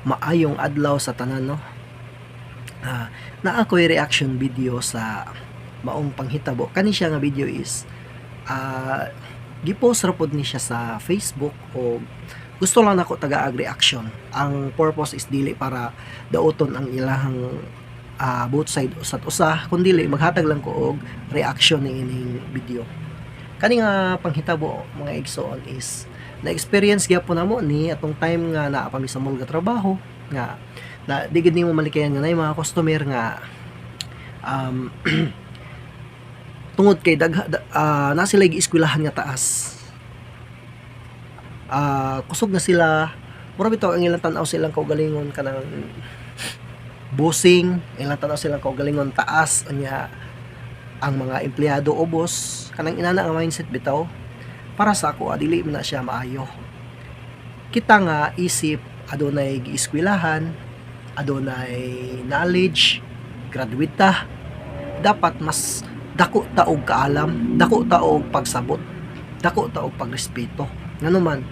Maayong adlaw sa tanan, no. Na ako'y reaction video sa maong panghitabo. Kani siya nga video is gipost ra pod ni siya sa Facebook, o gusto lang nako taga-ag reaction. Ang purpose is dili para daoton ang ilahang both side usat usa, kundi maghatag lang ko og reaction ni ining video. Kani nga panghitabo mga igsoon is na-experience gyapon namo ni atong time nga naa pa mi sa mall nga trabaho, nga na digid nimo malikayan nga nay mga customer nga tungod kay na sila gi-eskwelahan nga taas. Kusog na sila, mura bitaw ang ilang tan-aw silang kaugalingon kanang bossing, ilang tan-aw silang kaugalingon taas unya ang mga empleyado o boss kanang inana ang mindset bitaw. Para sa ako dili man na siya maayo. Kita nga isip adunay gi-eskwelahan, adunay knowledge, graduate ta, dapat mas dako ta og kaalam, dako ta og pagsabot, dako ta og pagrespeto. Nganuman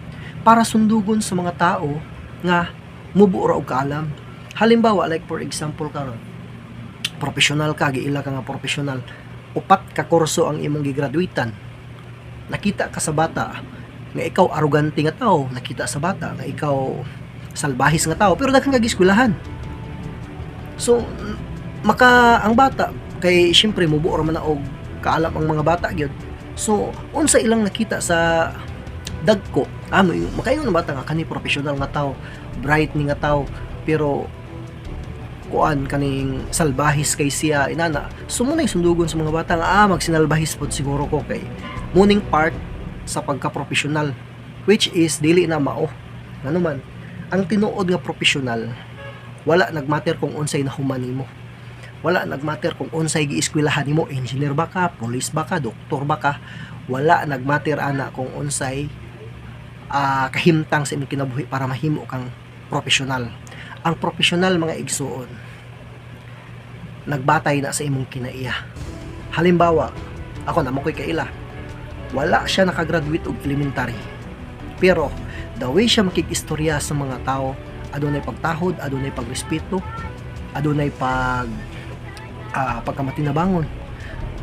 para sundugon sa mga tao nga mubo ra og kaalam. Halimbawa like for example karon, professional ka, giila ka nga professional, upat ka kurso ang imong gigraduatean. Nakita ka sa bata nga ikaw arugante nga tao, nakita sa bata nga ikaw salbahis nga tao, pero daghang kag-eskwelahan. So ang bata kay syempre mubo ra man na og kaalam ang mga bata gyud. So unsa ilang nakita sa dagko, makaingon ang bata nga kani professional nga tao, bright ni nga tao, pero kuan kaning salbahis kay siya inana. So muna sundugon sa mga bata nga magsinalbahis pod siguro ko kay muning part sa pagka-professional, which is dili na mao. Ngano man ang tinuod nga professional, wala nagmatter kung unsay nahuman nimo, wala nagmatter kung unsay gi-eskwelahan nimo, engineer ba ka, police ba ka, doktor ba ka, wala nagmatter ana kung unsay kahimtang sa imong kinabuhi para mahimo kang professional. Ang professional mga igsuon nagbatay na sa imong kinaiya. Halimbawa ako na makoy kaila, wala siya nakagraduate og elementary, pero the way siya makikistorya sa mga tao, adunay pagtahod, adunay pagrespeto, adunay pagkamatinabangon.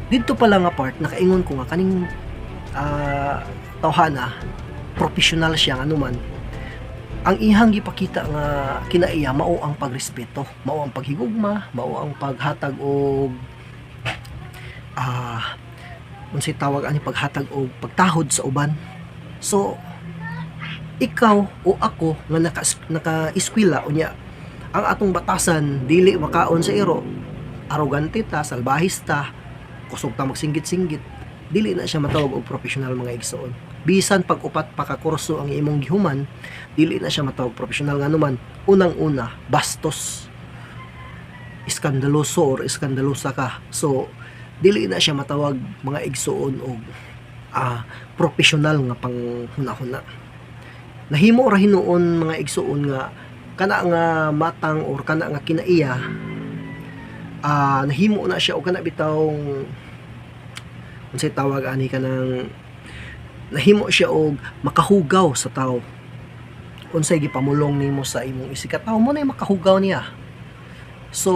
Dito pala nga part nakaingon ko nga kaning tawhana professional siya nga numan. Ang ihang gipakita nga kinaiya mao ang pagrespeto, mao ang paghigugma, mao ang paghatag og unsay tawag ani paghatag og pagtahod sa uban. So ikaw o ako nga naka-eskwela unya, ang atong batasan dili makaon sa iro, arogante ta, salbahis ta, kusog ta magsinggit-singgit, dili na siya matawag og professional mga igsoon. Bisan pag upat pa ka kurso ang imong gihuman, dili na siya matawag professional. Nga naman unang-una bastos, iskandaloso or iskandalosa ka, so dili na siya matawag mga igsoon og professional nga panghuna-huna. Nahimo ra hinuon mga igsoon nga kana nga matang or kana nga kinaiya, nahimo na siya o kana bitawng unsay tawag ani kanang nahimo siya og makahugaw sa tao. Unsay gipamulong nimo sa imong isikataw mo na makahugaw niya. So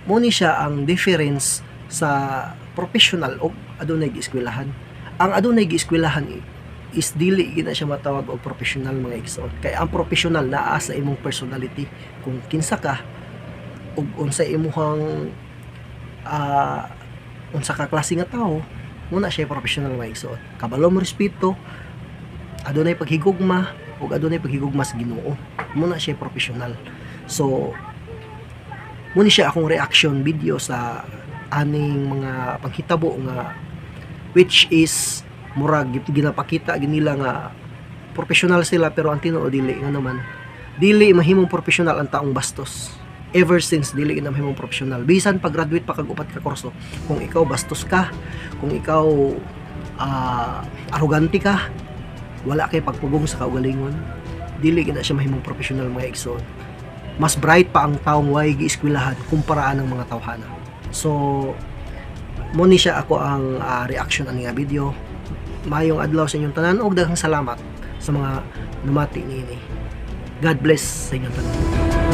mo ni siya ang difference sa professional o adunay gi-eskwelahan. Ang adunay gi-eskwelahan is dili gina siya matawag og professional mga igsoon. Kay ang professional naa sa imong personality, kung kinsa ka ug unsa imong unsa ka klase nga tawo, muna siya professional mga igsoon. Kabalo mo respeto, adunay paghigugma ug adunay paghigugma sa Ginoo, muna siya professional. So muna siya akong reaction video sa aning mga panghitabo nga which is murag ginapakita ginila nga professional sila, pero ang tinuod dili nga naman, dili mahimong professional ang taong bastos. Ever since dili na mahimong professional, bisan pag graduate pa kag upat ka kurso, kung ikaw bastos ka, kung ikaw arrogante ka, wala kay pagpugong sa kaugalingon, dili gina siya mahimong professional mga igsoon. Mas bright pa ang taong way gi-eskwelahan kumparaan ng mga tawhana. So mo ni siya ako ang reaction ani nga video. Mayong adlaw sa inyong tanan ug daghang salamat sa mga numati niini. God bless sa inyong tanan.